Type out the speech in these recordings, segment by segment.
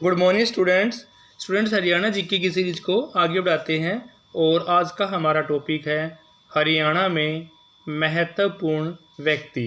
Good morning students Haryana GK की series को आगे बढ़ाते हैं और आज का हमारा टॉपिक है हरियाणा में महत्वपूर्ण व्यक्ति।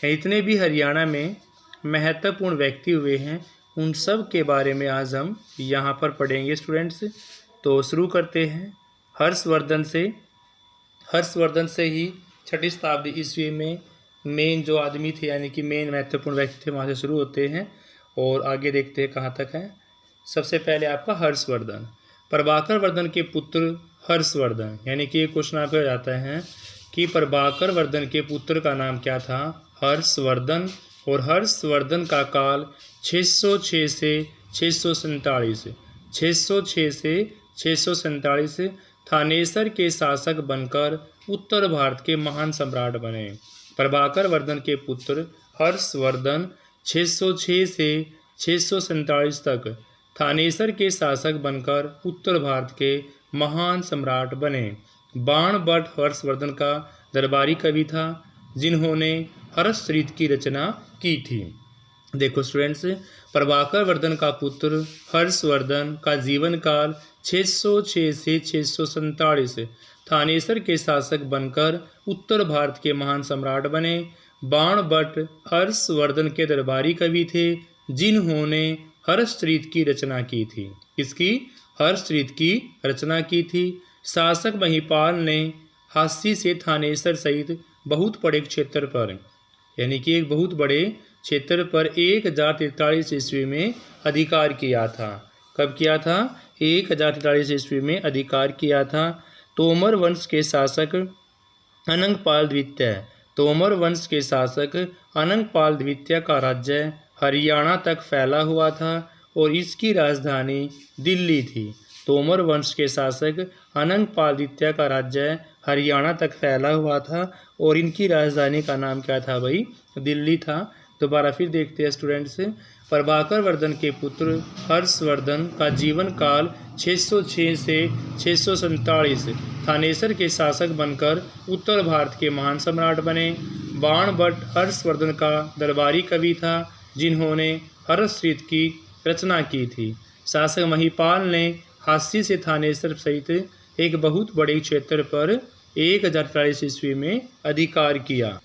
इतने भी हरियाणा में महत्वपूर्ण व्यक्ति हुए हैं उन सब के बारे में आज हम यहाँ पर पढ़ेंगे स्टूडेंट्स। तो शुरू करते हैं। हर्षवर्धन से ही 6ठी शताब्दी ईस्वी में मेन जो आदमी थे यानी कि मेन महत्वपूर्ण व्यक्ति थे वहाँ से शुरू होते हैं और आगे देखते हैं कहाँ तक है। सबसे पहले आपका हर्षवर्धन, प्रभाकर वर्धन के पुत्र हर्षवर्धन, यानी कि ये क्वेश्चन आपका जाता है कि प्रभाकर वर्धन के पुत्र का नाम क्या था, हर्षवर्धन। और हर्षवर्धन का काल 606 से 647 से 647 थानेसर के शासक बनकर उत्तर भारत के महान सम्राट बने। प्रभाकर वर्धन के पुत्र हर्षवर्धन 606 से 647 तक थानेसर के शासक बनकर उत्तर भारत के महान सम्राट बने। बाण भट्ट हर्षवर्धन का दरबारी कवि था जिन्होंने हर्षचरित की रचना की थी। देखो स्टूडेंट्स, प्रभाकर वर्धन का पुत्र हर्षवर्धन का जीवन काल 606 से 647 थानेसर के शासक बनकर उत्तर भारत के महान सम्राट बने। बाण भट्ट हर्षवर्धन के दरबारी कवि थे जिन्होंने हर्षचरित की रचना की थी। इसकी हर्षचरित की रचना की थी। शासक महिपाल ने हास्य से थानेसर सहित बहुत बड़े क्षेत्र पर यानी कि एक बहुत बड़े क्षेत्र पर 1043 ईस्वी में अधिकार किया था। कब किया था? 1043 ईस्वी में अधिकार किया था। तोमर वंश के शासक अनंगपाल द्वितीय का राज्य हरियाणा तक फैला हुआ था और इसकी राजधानी दिल्ली थी। तोमर वंश के शासक अनंगपाल द्वितीय का राज्य हरियाणा तक फैला हुआ था और इनकी राजधानी का नाम क्या था भाई? दिल्ली था। दोबारा फिर देखते हैं स्टूडेंट्स। प्रभाकर वर्धन के पुत्र हर्षवर्धन का जीवन काल 606 से 647 थानेसर के शासक बनकर उत्तर भारत के महान सम्राट बने। बाण भट्ट हर्षवर्धन का दरबारी कवि था जिन्होंने हर्षचरित की रचना की थी। शासक महिपाल ने हास्य से थानेसर सहित एक बहुत बड़े क्षेत्र पर 1043 ईस्वी में अधिकार किया।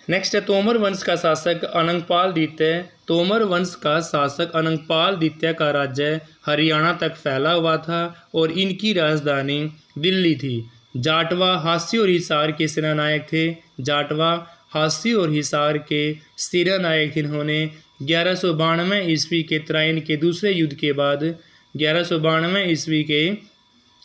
नेक्स्ट है तोमर वंश का शासक अनंगपाल द्वितीय। तोमर वंश का शासक अनंगपाल द्वितीय का राज्य हरियाणा तक फैला हुआ था और इनकी राजधानी दिल्ली थी। जाटवा हास्य और हिसार के सेनानायक थे। जाटवा हास्य और हिसार के सेनानायक इन्होंने 1192 ईस्वी के त्राइन के दूसरे युद्ध के बाद 1192 ईस्वी के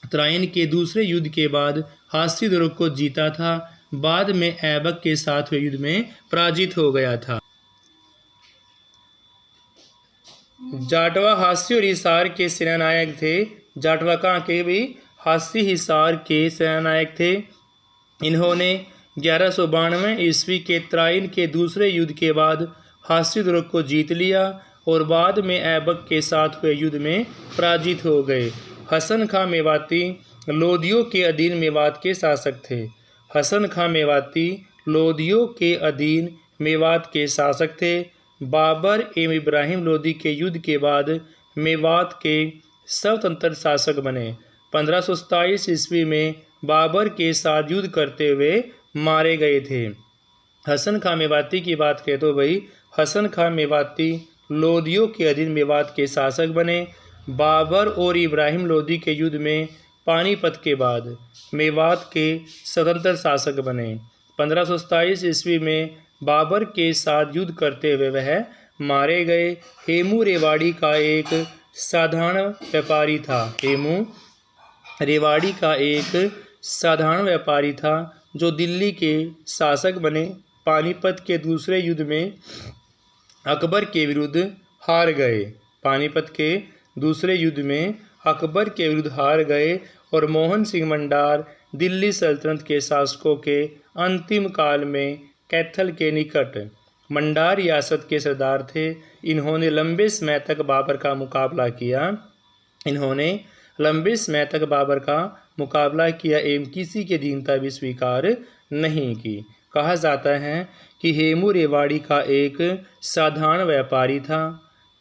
त्राइन के दूसरे युद्ध के बाद हास्य दुर्ग को जीता था। बाद में ऐबक के साथ हुए युद्ध में पराजित हो गया था। जाटवा हास्य और हिसार के सेनानायक थे। जाटवा कहाँ के भी? हास्य हिसार के सेनानायक थे। इन्होंने 1192 ईस्वी के त्राइन के दूसरे युद्ध के बाद हास्य दुर्ग को जीत लिया और बाद में ऐबक के साथ हुए युद्ध में पराजित हो गए। हसन खां मेवाती लोदियों के अधीन मेवात के शासक थे। हसन खां मेवाती लोदियों के अधीन मेवात के शासक थे। बाबर एवं इब्राहिम लोदी के युद्ध के बाद मेवात के स्वतंत्र शासक बने। 1527 ईस्वी में बाबर के साथ युद्ध करते हुए मारे गए थे। हसन खां मेवाती की बात करें तो भाई हसन खां मेवाती लोदियों के अधीन मेवात के शासक बने। बाबर और इब्राहिम लोदी के युद्ध में पानीपत के बाद मेवात के स्वतंत्र शासक बने। 1527 ईस्वी में बाबर के साथ युद्ध करते हुए वह मारे गए। हेमू रेवाड़ी का एक साधारण व्यापारी था। हेमू रेवाड़ी का एक साधारण व्यापारी था जो दिल्ली के शासक बने। पानीपत के दूसरे युद्ध में अकबर के विरुद्ध हार गए। पानीपत के दूसरे युद्ध में अकबर के विरुद्ध हार गए और मोहन सिंह मंडार दिल्ली सल्तनत के शासकों के अंतिम काल में कैथल के निकट मंडार रियासत के सरदार थे। इन्होंने लंबे समय तक बाबर का मुकाबला किया एवं किसी की दीनता भी स्वीकार नहीं की। कहा जाता है कि हेमू रेवाड़ी का एक साधारण व्यापारी था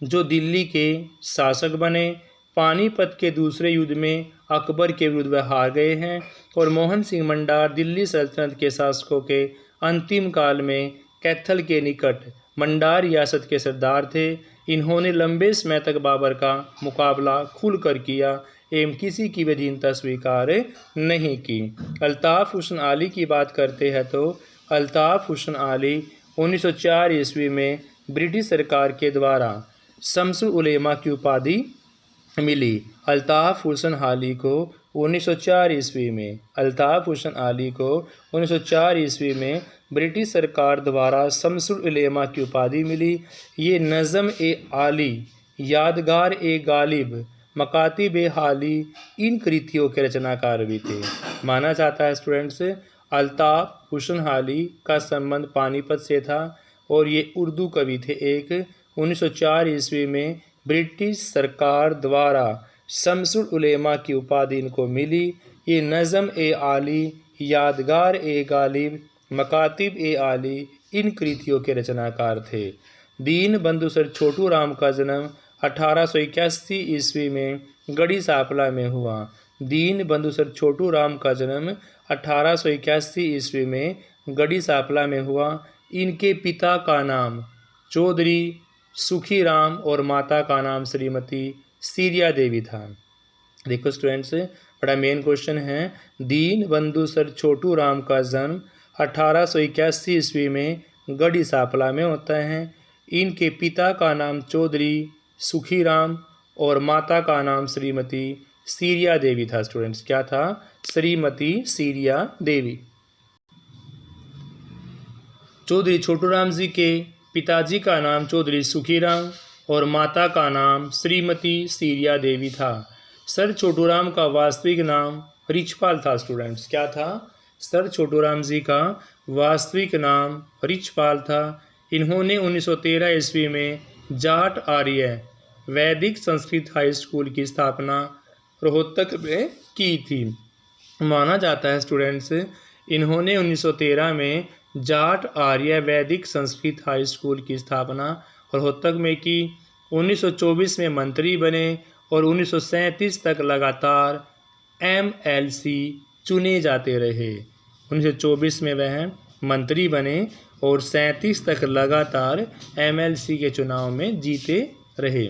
जो दिल्ली के शासक बने। पानीपत के दूसरे युद्ध में अकबर के विरुद्ध वह हार गए हैं। और मोहन सिंह मंडार दिल्ली सल्तनत के शासकों के अंतिम काल में कैथल के निकट मंडार रियासत के सरदार थे। इन्होंने लंबे समय तक बाबर का मुकाबला खुलकर किया एवं किसी की भी अधीनता स्वीकार नहीं की। अल्ताफ़ हुसैन अली की बात करते हैं तो अल्ताफ़ हुसैन अली 1904 ईस्वी में ब्रिटिश सरकार के द्वारा शम्सुल उलेमा की उपाधि मिली। अल्ताफ़ हुसैन अली को 1904 ईस्वी में अल्ताफ़ हुसैन अली को 1904 ईस्वी में ब्रिटिश सरकार द्वारा शम्सुल उलेमा की उपाधि मिली। ये नज़म ए आली, यादगार ए गालिब, मकातिब ए हाली इन कृतियों के रचनाकार भी थे। माना जाता है स्टूडेंट्स अल्ताफ़ हुसैन अली का संबंध पानीपत से था और ये उर्दू कवि थे। एक 1904 ईस्वी में ब्रिटिश सरकार द्वारा शम्सुल उलेमा की उपाधि इनको मिली। ये नज़म ए आली, यादगार ए गालिब, मकातिब ए आली इन कृतियों के रचनाकार थे। दीन बंधु सर छोटू राम का जन्म 1881 ईस्वी में गढ़ी सांपला में हुआ। दीन बंधु सर छोटू राम का जन्म 1881 ईस्वी में गढ़ी सांपला में हुआ। इनके पिता का नाम चौधरी सुखीराम और माता का नाम श्रीमती सीरिया देवी था। देखो स्टूडेंट्स बड़ा मेन क्वेश्चन है। दीन बंधु सर छोटू राम का जन्म 1881 ईस्वी में गढ़ी सांपला में होता है। इनके पिता का नाम चौधरी सुखीराम और माता का नाम श्रीमती सीरिया देवी था। स्टूडेंट्स क्या था? श्रीमती सीरिया देवी। चौधरी छोटूराम जी के पिताजी का नाम चौधरी सुखीराम और माता का नाम श्रीमती सीरिया देवी था। सर छोटूराम का वास्तविक नाम रिछपाल था। स्टूडेंट्स क्या था? सर छोटूराम जी का वास्तविक नाम रिछपाल था। इन्होंने 1913 ईस्वी में जाट आर्य वैदिक संस्कृत हाई स्कूल की स्थापना रोहतक में की थी। माना जाता है स्टूडेंट्स इन्होंने 1913 में जाट आर्य वैदिक संस्कृत हाई स्कूल की स्थापना रोहतक में की। 1924 में मंत्री बने और 1937 तक लगातार MLC चुने जाते रहे। 1924 में वह मंत्री बने और 37 तक लगातार MLC के चुनाव में जीते रहे।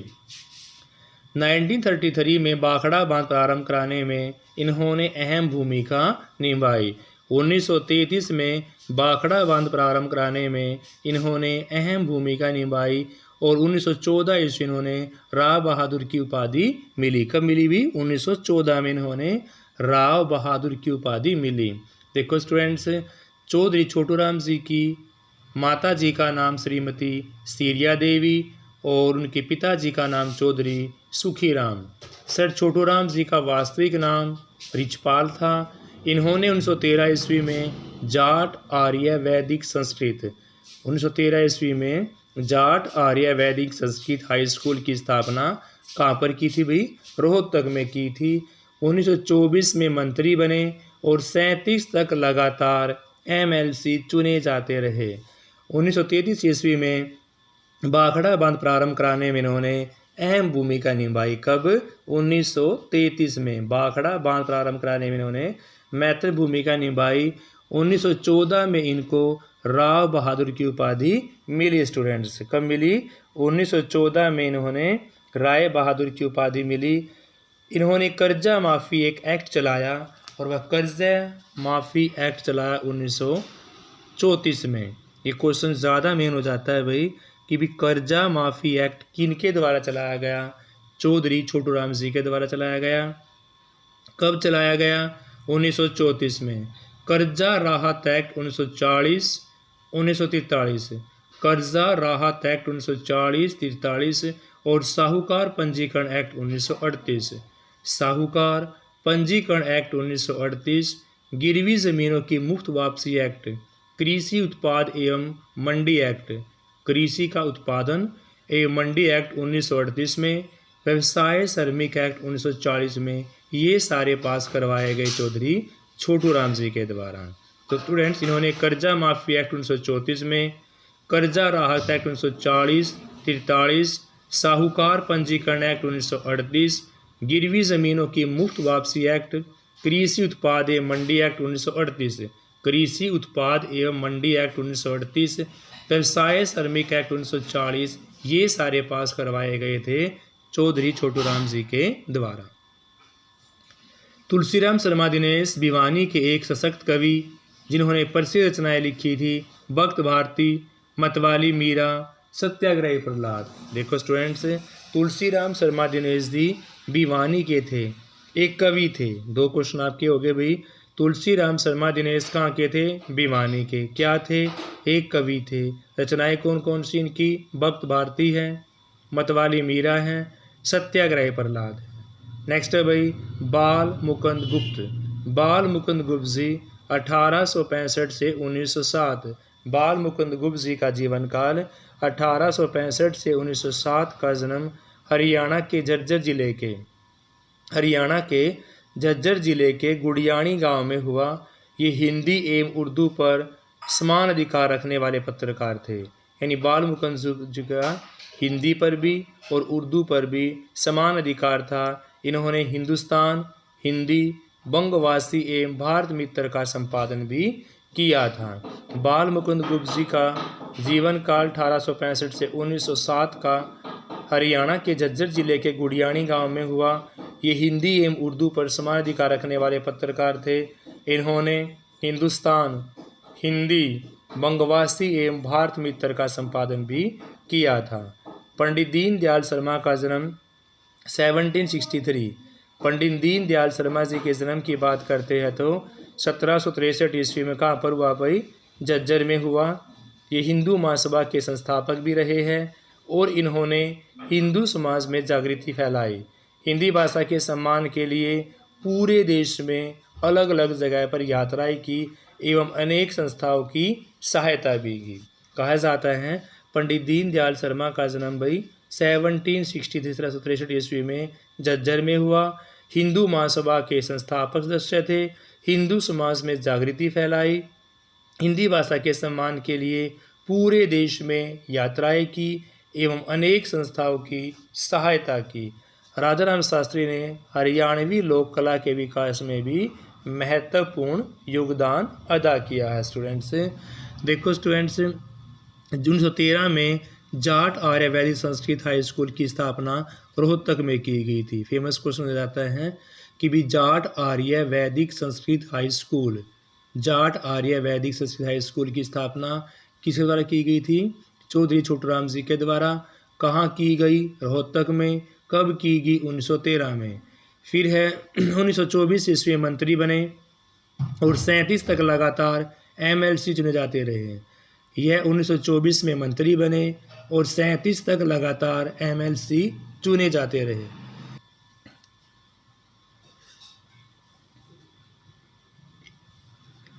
1933 में बाखड़ा बांध प्रारंभ कराने में इन्होंने अहम भूमिका निभाई। 1933 में बाखड़ा बांध प्रारंभ कराने में इन्होंने अहम भूमिका निभाई और 1914 ईस्वी इन्होंने राव बहादुर की उपाधि मिली। कब मिली भी? 1914 में इन्होंने राव बहादुर की उपाधि मिली। देखो स्टूडेंट्स चौधरी छोटूराम जी की माता जी का नाम श्रीमती सीरिया देवी और उनके पिताजी का नाम चौधरी सुखीराम। सर छोटूराम जी का वास्तविक नाम रिछपाल था। इन्होंने 1913 ईस्वी में जाट आर्य वैदिक संस्कृत 1913 ईस्वी में जाट आर्य वैदिक संस्कृत हाई स्कूल की स्थापना कहाँ पर की थी भाई? रोहतक में की थी। 1924 में मंत्री बने और 37 तक लगातार MLC चुने जाते रहे। 1933 ईस्वी में बाखड़ा बांध प्रारंभ कराने में इन्होंने अहम भूमिका निभाई। कब? 1933 में बाखड़ा बांध प्रारंभ कराने में इन्होंने महत्वपूर्ण भूमिका निभाई। 1914 में इनको राव बहादुर की उपाधि मिली। स्टूडेंट्स कब मिली? 1914 में इन्होंने राय बहादुर की उपाधि मिली। इन्होंने कर्जा माफ़ी एक एक्ट चलाया और वह कर्जा माफ़ी एक्ट चलाया 1934 में। ये क्वेश्चन ज़्यादा मेन हो जाता है भाई कि भी कर्जा माफ़ी एक्ट किनके द्वारा चलाया गया? चौधरी छोटूराम जी के द्वारा चलाया गया। कब चलाया गया? 1934 में। कर्जा राहत एक्ट 1943 कर्जा राहत एक्ट 1940-43 और साहूकार पंजीकरण एक्ट 1938। साहूकार पंजीकरण एक्ट 1938, गिरवी ज़मीनों की मुफ्त वापसी एक्ट, कृषि उत्पाद एवं मंडी एक्ट, कृषि का उत्पादन एवं मंडी एक्ट 1938 में, व्यवसाय श्रमिक एक्ट 1940 में, ये सारे पास करवाए गए चौधरी छोटूराम जी के द्वारा। तो स्टूडेंट्स इन्होंने कर्जा माफ़ी एक्ट 1934 में, कर्जा राहत एक्ट 1940, 43, साहूकार पंजीकरण एक्ट 1938, गिरवी ज़मीनों की मुफ्त वापसी एक्ट, कृषि उत्पाद एवं मंडी एक्ट 1938, कृषि उत्पाद एवं मंडी एक्ट 1938, व्यवसाय श्रमिक एक्ट 1940, ये सारे पास करवाए गए थे चौधरी छोटूराम जी के द्वारा। तुलसीराम शर्मा दिनेश भिवानी के एक सशक्त कवि जिन्होंने प्रसिद्ध रचनाएं लिखी थी, भक्त भारती, मतवाली मीरा, सत्याग्रही प्रहलाद। देखो स्टूडेंट्स, तुलसीराम शर्मा दिनेश जी भिवानी के थे, एक कवि थे। दो क्वेश्चन आपके हो गए भाई। तुलसीराम शर्मा दिनेश कहाँ के थे? भिवानी के। क्या थे? एक कवि थे। रचनाएं कौन कौन सी इनकी? भक्त भारती है, मतवाली मीरा है, सत्याग्रही प्रहलाद। नेक्स्ट है भाई बाल मुकुंद गुप्त। बाल मुकुंद गुप्त जी 1865 से 1907। बाल मुकुंद गुप्त जी का जीवन काल 1865 से 1907 का जन्म हरियाणा के झज्जर जिले के गुड़ियाणी गांव में हुआ। ये हिंदी एवं उर्दू पर समान अधिकार रखने वाले पत्रकार थे। यानी बाल मुकुंद जी का हिंदी पर भी और उर्दू पर भी समान अधिकार था। इन्होंने हिंदुस्तान, हिंदी, बंगवासी एवं भारत मित्र का संपादन भी किया था। बाल मुकुंद गुप्त जी का जीवन काल 1865 से 1907 का हरियाणा के झज्जर जिले के गुड़ियाणी गांव में हुआ। ये हिंदी एवं उर्दू पर समान अधिकार रखने वाले पत्रकार थे। इन्होंने हिंदुस्तान, हिंदी, बंगवासी एवं भारत मित्र का संपादन भी किया था। पंडित दीनदयाल शर्मा का जन्म 1763। पंडित दीनदयाल शर्मा जी के जन्म की बात करते हैं तो 1763 ईस्वी में कहाँ पर हुआ भाई? झज्जर में हुआ। ये हिंदू महासभा के संस्थापक भी रहे हैं और इन्होंने हिंदू समाज में जागृति फैलाई। हिंदी भाषा के सम्मान के लिए पूरे देश में अलग अलग जगह पर यात्राएं की एवं अनेक संस्थाओं की सहायता भी की। कहा जाता है पंडित दीनदयाल शर्मा का जन्म भाई 1763 ईस्वी में झज्जर में हुआ। हिंदू महासभा के संस्थापक सदस्य थे। हिंदू समाज में जागृति फैलाई, हिंदी भाषा के सम्मान के लिए पूरे देश में यात्राएं की एवं अनेक संस्थाओं की सहायता की। राजाराम शास्त्री ने हरियाणवी लोक कला के विकास में भी महत्वपूर्ण योगदान अदा किया है। स्टूडेंट्स देखो स्टूडेंट्स, 1913 में जाट आर्य वैदिक संस्कृत हाई स्कूल की स्थापना रोहतक में की गई थी। फेमस क्वेश्चन हो जाता है कि भी जाट आर्य वैदिक संस्कृत हाई स्कूल, जाट आर्य वैदिक संस्कृत हाई स्कूल की स्थापना किसके द्वारा की गई थी? चौधरी छोटूराम जी के द्वारा। कहाँ की गई? रोहतक में। कब की गई? 1913 में। फिर है 1924 ईस्वी मंत्री बने और 37 तक लगातार MLC चुने जाते रहे। यह 1924 में मंत्री बने और 37 तक लगातार MLC चुने जाते रहे।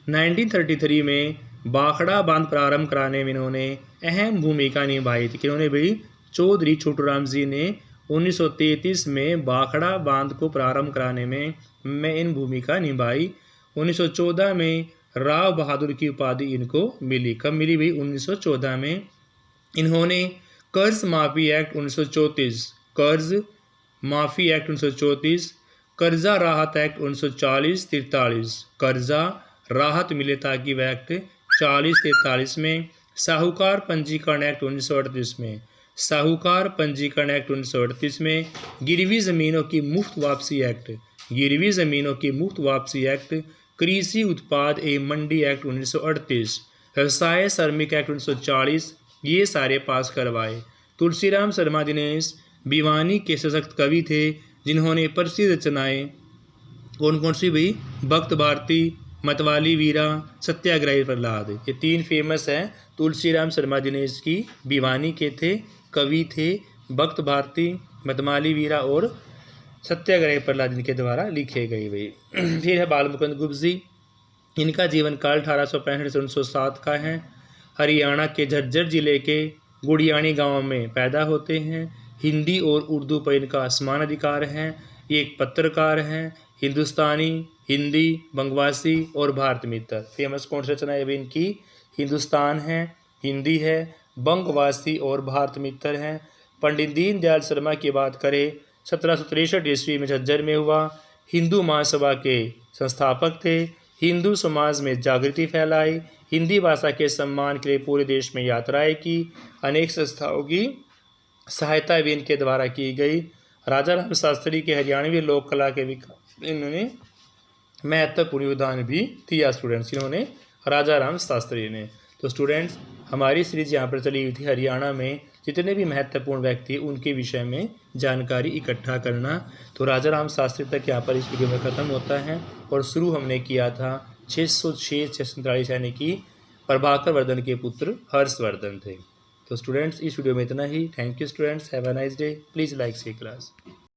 नाइनटीन 1933 में बाखड़ा बांध प्रारंभ कराने में इन्होंने अहम भूमिका निभाई थी। किन्होंने भाई? चौधरी छोटूराम जी ने 1933 में बाखड़ा बांध को प्रारंभ कराने में मेन भूमिका निभाई। 1914 में राव बहादुर की उपाधि इनको मिली। कब मिली भाई? 1914 में। इन्होंने कर्ज माफी एक्ट 1934, कर्ज माफी एक्ट 1934, कर्जा राहत एक्ट 1940-43, कर्जा राहत मिले ताकि वह एक्ट 40-43 में, साहूकार पंजीकरण एक्ट 1938 में, साहूकार पंजीकरण एक्ट 1938 में, गिरवी ज़मीनों की मुफ्त वापसी एक्ट, गिरवी ज़मीनों की मुफ्त वापसी एक्ट, कृषि उत्पाद एवं मंडी एक्ट 1938, व्यवसाय श्रमिक एक्ट 1940, ये सारे पास करवाए। तुलसीराम शर्मा दिनेश भिवानी के सशक्त कवि थे जिन्होंने प्रसिद्ध रचनाएं कौन कौन सी भाई? भक्त भारती, मतवाली वीरा, सत्याग्रही प्रहलाद। ये 3 फेमस हैं तुलसीराम शर्मा दिनेश की। भिवानी के थे, कवि थे, भक्त भारती, मतवाली वीरा और सत्याग्रही प्रहलाद इनके द्वारा लिखे गए भाई। फिर है बाल मुकुंद गुप्त जी। इनका जीवन काल 1865 से 1907 का है। हरियाणा के झज्जर जिले के गुड़ियाणी गांव में पैदा होते हैं। हिंदी और उर्दू पर इनका समान अधिकार है। ये एक पत्रकार हैं। हिंदुस्तानी, हिंदी, बंगवासी और भारत मित्र। फेमस कौन सी रचना है इनकी? हिंदुस्तान है, हिंदी है, बंगवासी और भारत मित्र हैं। पंडित दीनदयाल शर्मा की बात करें 1763 ईस्वी में झज्जर में हुआ। हिंदू महासभा के संस्थापक थे। हिंदू समाज में जागृति फैलाई। हिंदी भाषा के सम्मान के लिए पूरे देश में यात्राएं की। अनेक संस्थाओं की सहायता भी इनके द्वारा की गई। राजा राम शास्त्री के हरियाणवी लोक कला के विकास इन्होंने महत्वपूर्ण योगदान भी दिया स्टूडेंट्स। इन्होंने राजा राम शास्त्री ने। तो स्टूडेंट्स हमारी सीरीज यहाँ पर चली हुई थी हरियाणा में जितने भी महत्वपूर्ण व्यक्ति उनके विषय में जानकारी इकट्ठा करना। तो राजा राम शास्त्री तक यहाँ पर इस वीडियो में ख़त्म होता है और शुरू हमने किया था 646 यानी कि प्रभाकर वर्धन के पुत्र हर्षवर्धन थे। तो स्टूडेंट्स इस वीडियो में इतना ही। Thank you students, have a nice day. Please like से क्लास।